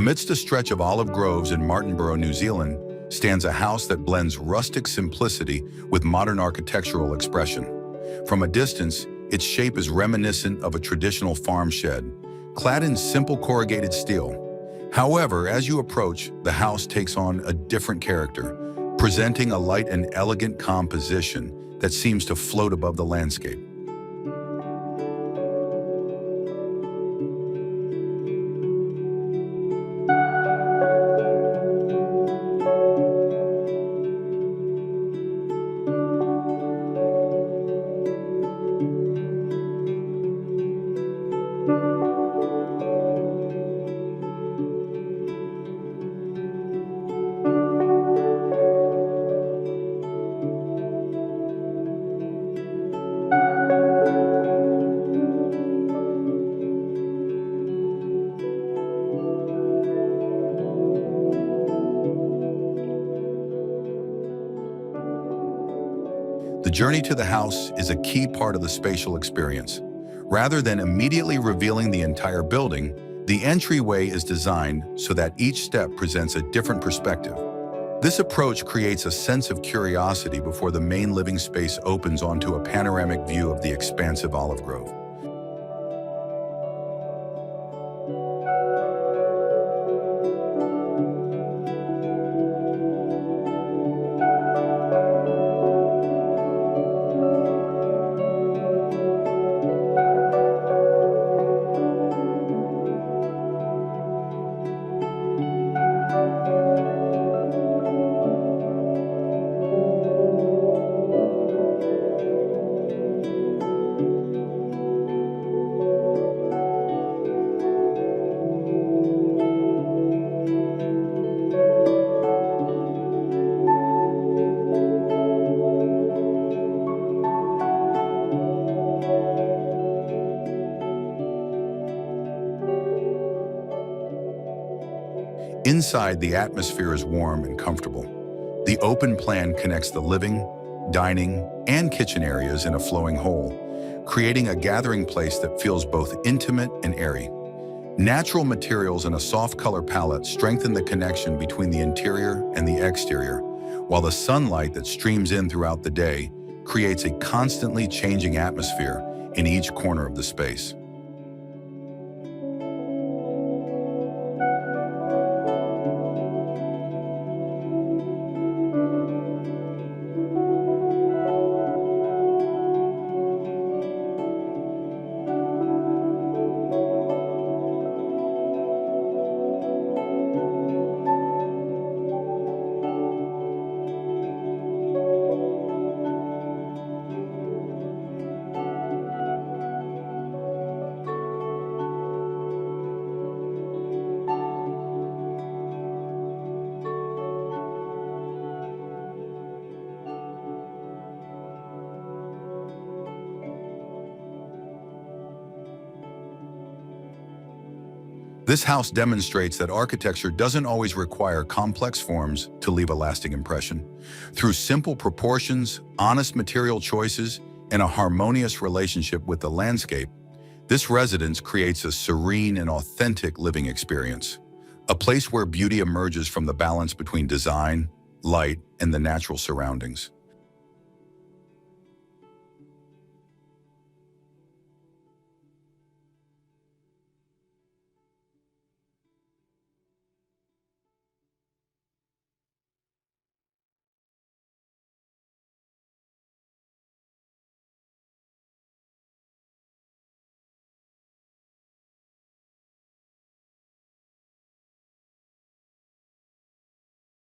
Amidst a stretch of olive groves in Martinborough, New Zealand, stands a house that blends rustic simplicity with modern architectural expression. From a distance, its shape is reminiscent of a traditional farm shed, clad in simple corrugated steel. However, as you approach, the house takes on a different character, presenting a light and elegant composition that seems to float above the landscape. The journey to the house is a key part of the spatial experience. Rather than immediately revealing the entire building, the entryway is designed so that each step presents a different perspective. This approach creates a sense of curiosity before the main living space opens onto a panoramic view of the expansive olive grove. Inside, the atmosphere is warm and comfortable. The open plan connects the living, dining, and kitchen areas in a flowing whole, creating a gathering place that feels both intimate and airy. Natural materials and a soft color palette strengthen the connection between the interior and the exterior, while the sunlight that streams in throughout the day creates a constantly changing atmosphere in each corner of the space. This house demonstrates that architecture doesn't always require complex forms to leave a lasting impression. Through simple proportions, honest material choices, and a harmonious relationship with the landscape, this residence creates a serene and authentic living experience, a place where beauty emerges from the balance between design, light, and the natural surroundings.